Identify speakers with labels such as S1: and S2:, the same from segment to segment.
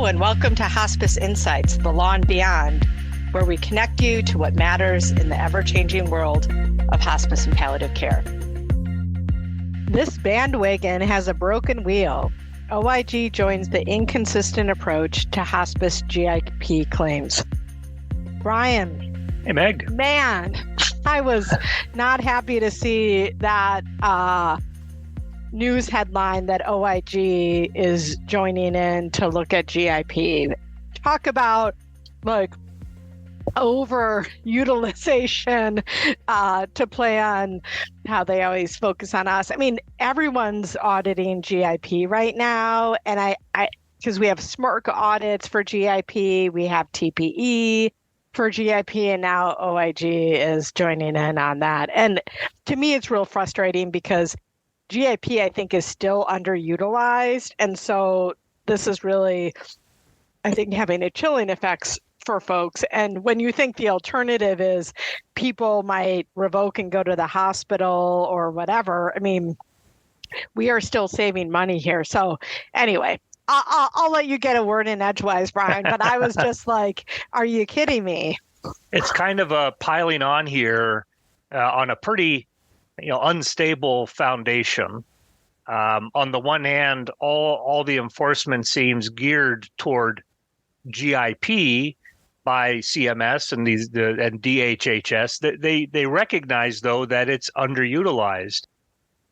S1: Hello, and welcome to Hospice Insights, the Law and Beyond, where we connect you to what matters in the ever-changing world of hospice and palliative care. This bandwagon has a broken wheel. OIG joins the inconsistent approach to hospice GIP claims. Brian.
S2: Hey, Meg.
S1: Man, I was not happy to see that news headline that OIG is joining in to look at GIP. Talk about overutilization to play on how they always focus on us. I mean, everyone's auditing GIP right now, and I because we have SMRC audits for GIP, we have TPE for GIP, and now OIG is joining in on that. And to me, it's real frustrating because GIP, I think, is still underutilized. And so this is really, I think, having a chilling effects for folks. And when you think the alternative is people might revoke and go to the hospital or whatever, I mean, we are still saving money here. So anyway, I'll let you get a word in edgewise, Brian, but I was just like, are you kidding me?
S2: It's kind of a piling on here on a pretty unstable foundation. On the one hand, all the enforcement seems geared toward GIP by CMS and and DHHS. They recognize, though, that it's underutilized.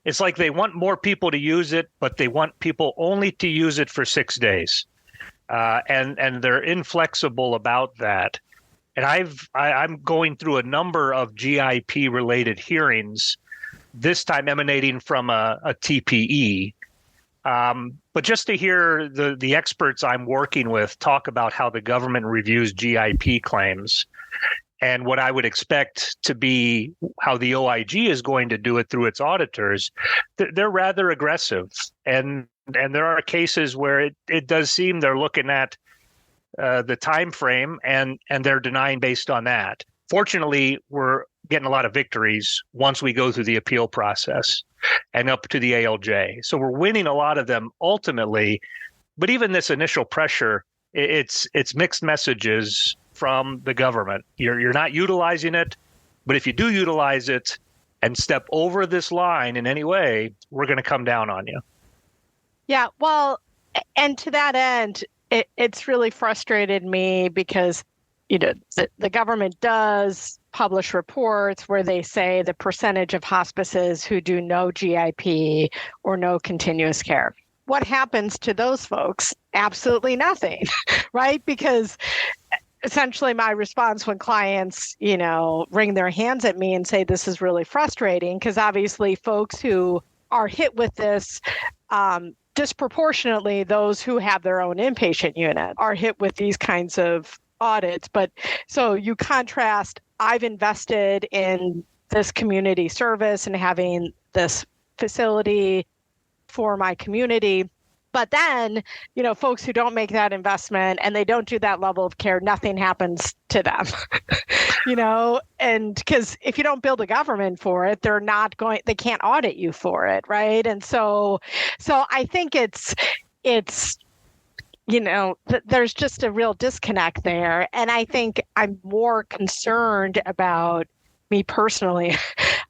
S2: It's like they want more people to use it, but they want people only to use it for 6 days, and they're inflexible about that. And I'm going through a number of GIP related hearings, this time emanating from a TPE. But just to hear the experts I'm working with talk about how the government reviews GIP claims and what I would expect to be how the OIG is going to do it through its auditors, they're rather aggressive. And there are cases where it does seem they're looking at the time frame and they're denying based on that. Fortunately, we're getting a lot of victories once we go through the appeal process and up to the ALJ. So we're winning a lot of them ultimately. But even this initial pressure, it's mixed messages from the government. You're not utilizing it, but if you do utilize it and step over this line in any way, we're going to come down on you.
S1: Yeah, well, and to that end, it's really frustrated me because the government does publish reports where they say the percentage of hospices who do no GIP or no continuous care. What happens to those folks? Absolutely nothing, right? Because essentially my response when clients, wring their hands at me and say this is really frustrating, because obviously folks who are hit with this, disproportionately those who have their own inpatient unit are hit with these kinds of audits. But so you contrast, I've invested in this community service and having this facility for my community. But then, folks who don't make that investment and they don't do that level of care, nothing happens to them, and because if you don't build a government for it, they can't audit you for it. Right. And so I think it's, there's just a real disconnect there. And I think I'm more concerned about me personally,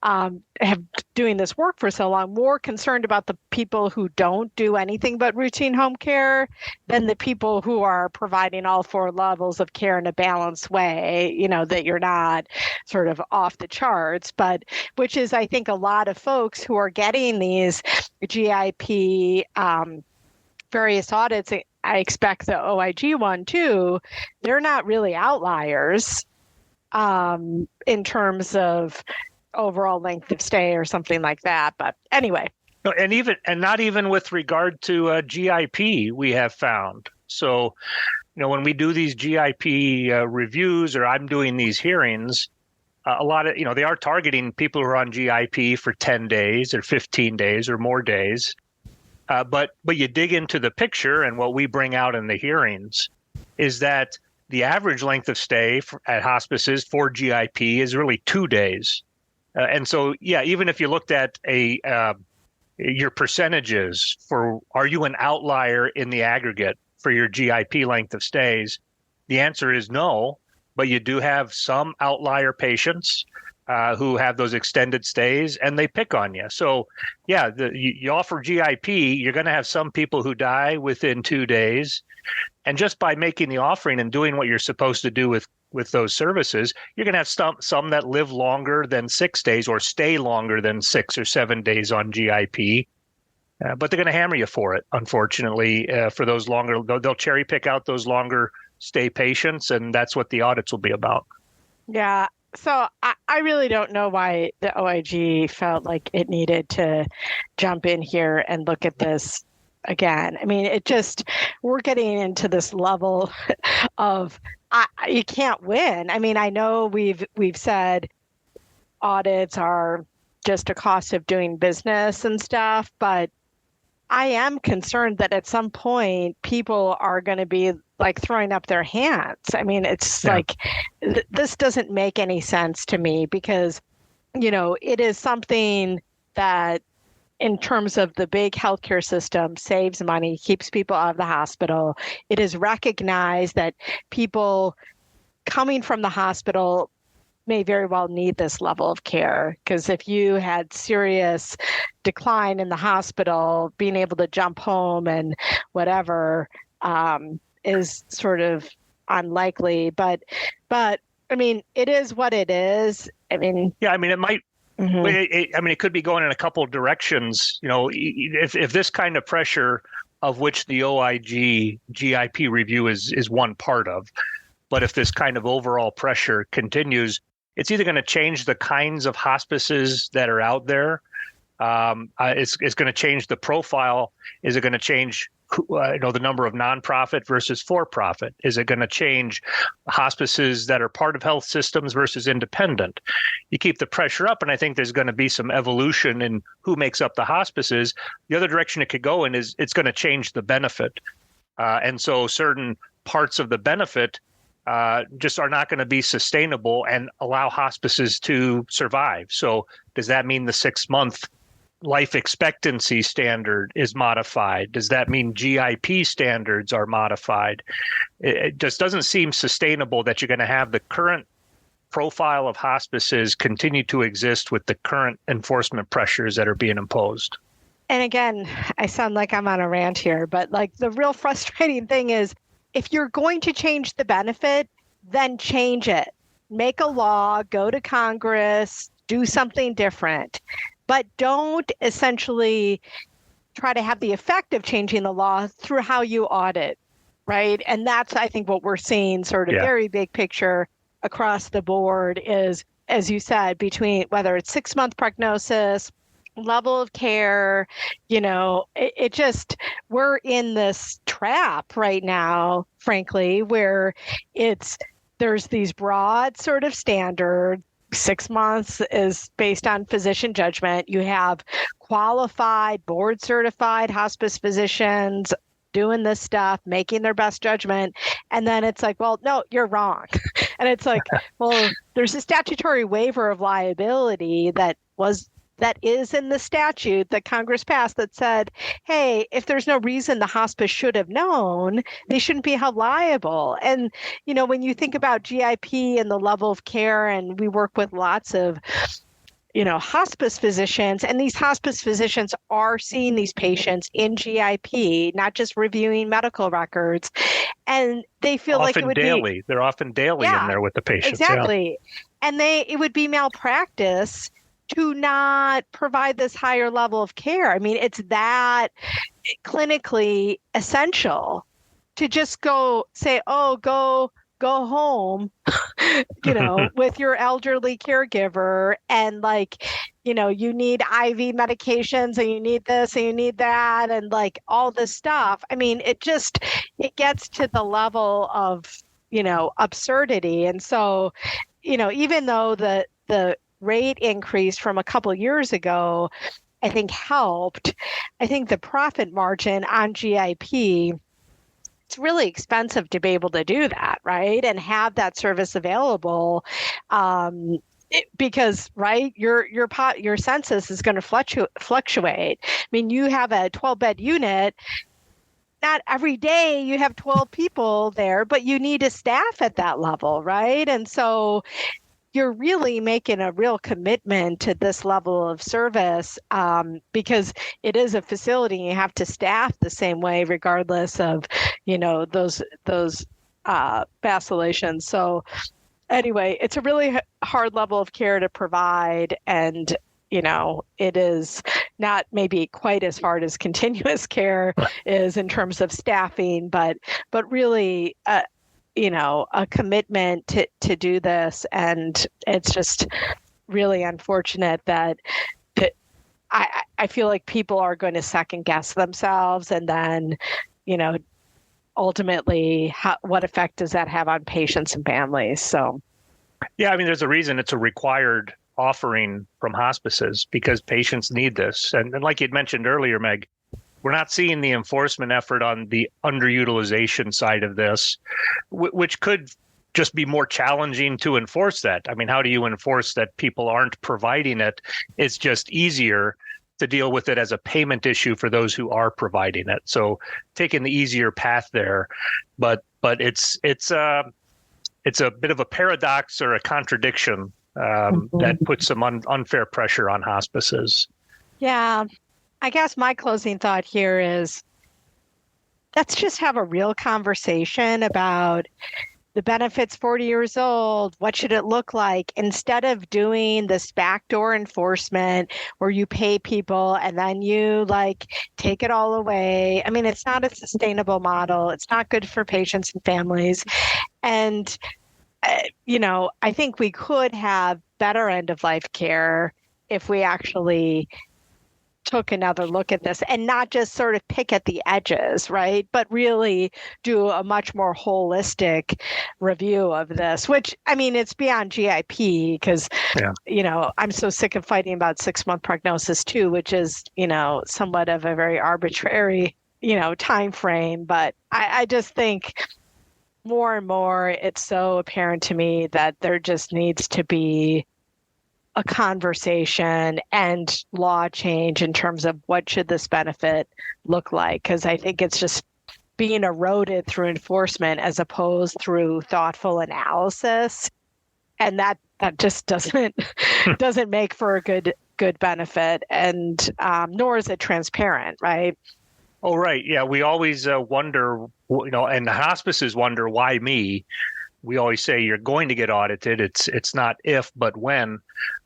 S1: have doing this work for so long, more concerned about the people who don't do anything but routine home care than the people who are providing all four levels of care in a balanced way, that you're not sort of off the charts, but which is, I think, a lot of folks who are getting these GIP various audits. I expect the OIG one too. They're not really outliers in terms of overall length of stay or something like that. But anyway.
S2: And not even with regard to GIP, we have found. So, when we do these GIP reviews or I'm doing these hearings, a lot of, they are targeting people who are on GIP for 10 days or 15 days or more days. But you dig into the picture, and what we bring out in the hearings is that the average length of stay at hospices for GIP is really 2 days. And so, even if you looked at your percentages for, are you an outlier in the aggregate? for your GIP length of stays? The answer is no, but you do have some outlier patients who have those extended stays, and they pick on you. So, yeah, you offer GIP, you're going to have some people who die within 2 days. And just by making the offering and doing what you're supposed to do with those services, you're going to have some that live longer than 6 days or stay longer than 6 or 7 days on GIP. But they're going to hammer you for it, unfortunately, for those longer. They'll cherry pick out those longer stay patients, and that's what the audits will be about.
S1: Yeah. So I really don't know why the OIG felt like it needed to jump in here and look at this again. I mean, we're getting into this level of you can't win. I mean, I know we've said audits are just a cost of doing business and stuff, but I am concerned that at some point people are going to be like throwing up their hands. I mean, it's like this doesn't make any sense to me because, it is something that in terms of the big healthcare system saves money, keeps people out of the hospital. It is recognized that people coming from the hospital may very well need this level of care, because if you had serious decline in the hospital, being able to jump home and whatever is sort of unlikely. But I mean, it is what it is. I mean,
S2: yeah, I mean, it might. It could be going in a couple of directions. If this kind of pressure, of which the OIG GIP review is one part of, but if this kind of overall pressure continues, it's either going to change the kinds of hospices that are out there. It's going to change the profile. Is it going to change the number of nonprofit versus for-profit? Is it going to change hospices that are part of health systems versus independent? You keep the pressure up, and I think there's going to be some evolution in who makes up the hospices. The other direction it could go in is it's going to change the benefit. And so certain parts of the benefit just are not going to be sustainable and allow hospices to survive. So does that mean the 6-month life expectancy standard is modified? Does that mean GIP standards are modified? It just doesn't seem sustainable that you're going to have the current profile of hospices continue to exist with the current enforcement pressures that are being imposed.
S1: And again, I sound like I'm on a rant here, but like the real frustrating thing is if you're going to change the benefit, then change it. Make a law, go to Congress, do something different. But don't essentially try to have the effect of changing the law through how you audit, right? And that's, I think, what we're seeing sort of very big picture across the board is, as you said, between whether it's 6-month prognosis, level of care, it just, we're in this trap right now, frankly, where there's these broad sort of standards. 6 months is based on physician judgment. You have qualified, board certified hospice physicians doing this stuff, making their best judgment. And then it's like, well, no, you're wrong. And it's like, well, there's a statutory waiver of liability that is in the statute that Congress passed that said, hey, if there's no reason the hospice should have known, they shouldn't be held liable. And, when you think about GIP and the level of care, and we work with lots of, hospice physicians, and these hospice physicians are seeing these patients in GIP, not just reviewing medical records. And they feel like it would
S2: daily. They're often daily in there with the patients.
S1: Exactly. Yeah. And it would be malpractice to not provide this higher level of care. I mean, it's that clinically essential to just go home, with your elderly caregiver, and you need IV medications, and you need this and you need that, and all this stuff. I mean, it gets to the level of, absurdity. And so, even though the rate increase from a couple years ago, I think helped. I think the profit margin on GIP, it's really expensive to be able to do that, right? And have that service available, because, right, your census is going to fluctuate. I mean, you have a 12-bed unit. not every day you have 12 people there, but you need a staff at that level, right? And so you're really making a real commitment to this level of service, because it is a facility and you have to staff the same way regardless of, those vacillations. So anyway, it's a really hard level of care to provide, and it is not maybe quite as hard as continuous care is in terms of staffing, but really a commitment to do this. And it's just really unfortunate that I feel like people are going to second guess themselves, and then ultimately what effect does that have on patients and families? So
S2: yeah, I mean, there's a reason it's a required offering from hospices, because patients need this. And like you'd mentioned earlier, Meg, we're not seeing the enforcement effort on the underutilization side of this, which could just be more challenging to enforce that. I mean, how do you enforce that people aren't providing it? It's just easier to deal with it as a payment issue for those who are providing it. So taking the easier path there, but it's a bit of a paradox or a contradiction that puts some unfair pressure on hospices.
S1: Yeah, I guess my closing thought here is, let's just have a real conversation about the benefits 40 years old. What should it look like, instead of doing this backdoor enforcement where you pay people and then you take it all away? I mean, it's not a sustainable model. It's not good for patients and families. And I think we could have better end of life care if we actually took another look at this and not just sort of pick at the edges, right? But really do a much more holistic review of this, which, I mean, it's beyond GIP, because, I'm so sick of fighting about 6-month prognosis too, which is, somewhat of a very arbitrary, time frame. But I just think more and more, it's so apparent to me that there just needs to be a conversation and law change in terms of what should this benefit look like, because I think it's just being eroded through enforcement as opposed through thoughtful analysis, and that just doesn't make for a good benefit, and nor is it transparent, right?
S2: Oh, right. Yeah, we always wonder, and the hospices wonder, why me? We always say you're going to get audited. It's not if, but when.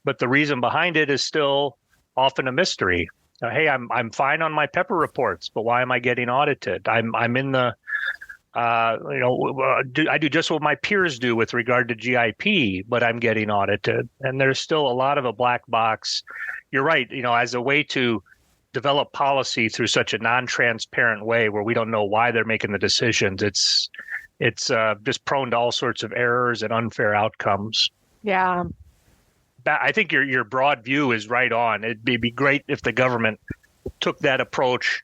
S2: But the reason behind it is still often a mystery. Hey, I'm fine on my pepper reports, but why am I getting audited? I'm in the I do just what my peers do with regard to GIP, but I'm getting audited. And there's still a lot of a black box. You're right. As a way to develop policy through such a non-transparent way where we don't know why they're making the decisions, it's just prone to all sorts of errors and unfair outcomes.
S1: Yeah.
S2: I think your broad view is right on. It'd be great if the government took that approach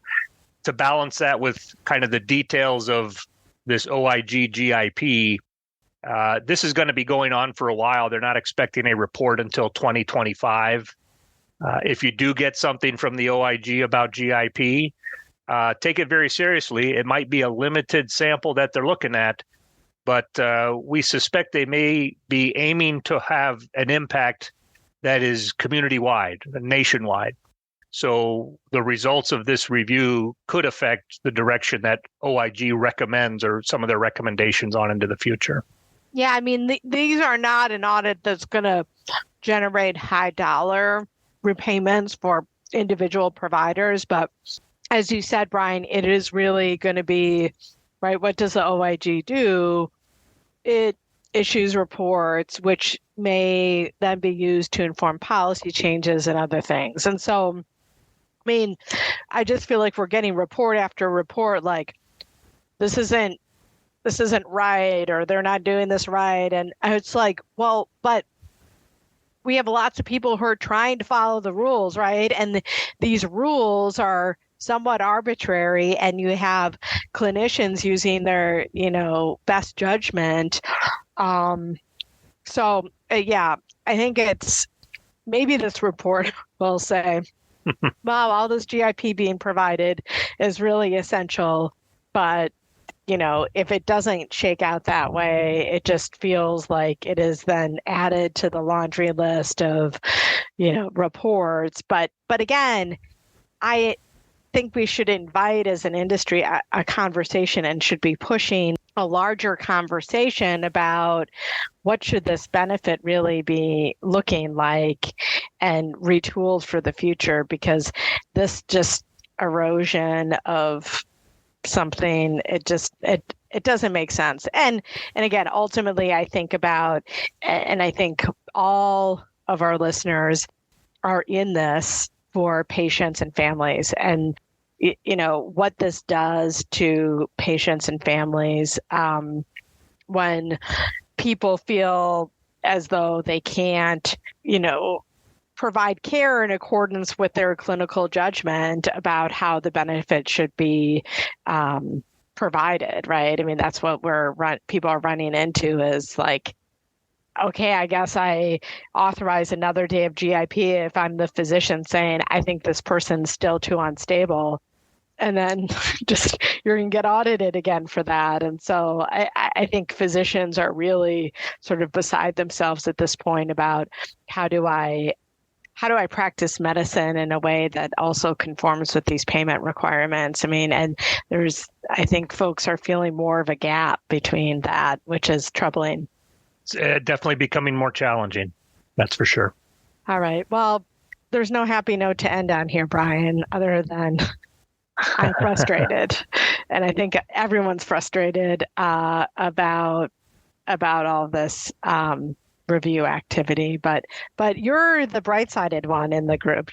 S2: to balance that with kind of the details of this OIG GIP. This is going to be going on for a while. They're not expecting a report until 2025. If you do get something from the OIG about GIP, take it very seriously. It might be a limited sample that they're looking at, but we suspect they may be aiming to have an impact that is community-wide, nationwide. So the results of this review could affect the direction that OIG recommends or some of their recommendations on into the future.
S1: Yeah, I mean, these are not an audit that's going to generate high dollar repayments for individual providers. But as you said, Brian, it is really going to be, right, what does the OIG do? It issues reports, which may then be used to inform policy changes and other things. And so, I mean, I just feel like we're getting report after report, like this isn't right, or they're not doing this right. And it's like, well, but we have lots of people who are trying to follow the rules, right? And these rules are somewhat arbitrary, and you have clinicians using their, best judgment. Yeah, I think it's maybe this report will say, wow, all this GIP being provided is really essential But if it doesn't shake out that way, it just feels like it is then added to the laundry list of, reports. But again, I think we should invite as an industry a conversation and should be pushing a larger conversation about what should this benefit really be looking like and retooled for the future, because this just erosion of something, it doesn't make sense. And again, ultimately, I think about, and I think all of our listeners are in this for patients and families, and what this does to patients and families when people feel as though they can't, provide care in accordance with their clinical judgment about how the benefit should be provided, right? I mean, that's what people are running into is like, okay, I guess I authorize another day of GIP if I'm the physician saying, I think this person's still too unstable. And then just you're going to get audited again for that. And so I think physicians are really sort of beside themselves at this point about how do I practice medicine in a way that also conforms with these payment requirements? I mean, and I think folks are feeling more of a gap between that, which is troubling.
S2: It's definitely becoming more challenging. That's for sure.
S1: All right. Well, there's no happy note to end on here, Brian, other than I'm frustrated. And I think everyone's frustrated about all this review activity, but you're the bright-sided one in the group.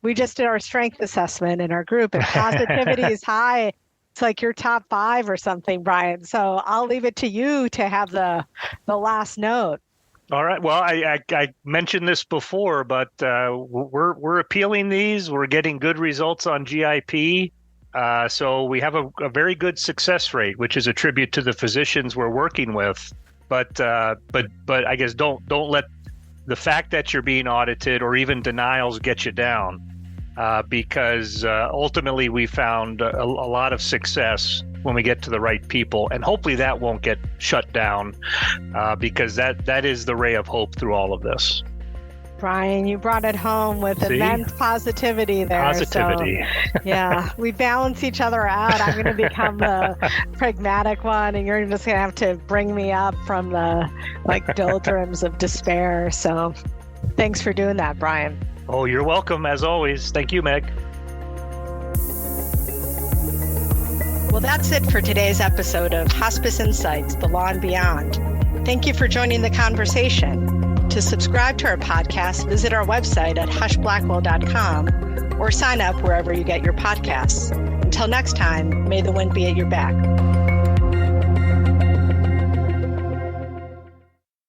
S1: We just did our strength assessment in our group, and positivity is high. It's like your top 5 or something, Brian. So I'll leave it to you to have the last note.
S2: All right. Well, I mentioned this before, but we're appealing these. We're getting good results on GIP. So we have a very good success rate, which is a tribute to the physicians we're working with. But I guess don't let the fact that you're being audited or even denials get you down, because ultimately we found a lot of success when we get to the right people, and hopefully that won't get shut down, because that is the ray of hope through all of this.
S1: Brian, you brought it home with immense positivity there.
S2: Positivity.
S1: So, yeah, we balance each other out. I'm going to become the pragmatic one, and you're just going to have to bring me up from the doldrums of despair. So thanks for doing that, Brian.
S2: Oh, you're welcome, as always. Thank you, Meg.
S1: Well, that's it for today's episode of Hospice Insights, The Law and Beyond. Thank you for joining the conversation. To subscribe to our podcast, visit our website at hushblackwell.com or sign up wherever you get your podcasts. Until next time, may the wind be at your back.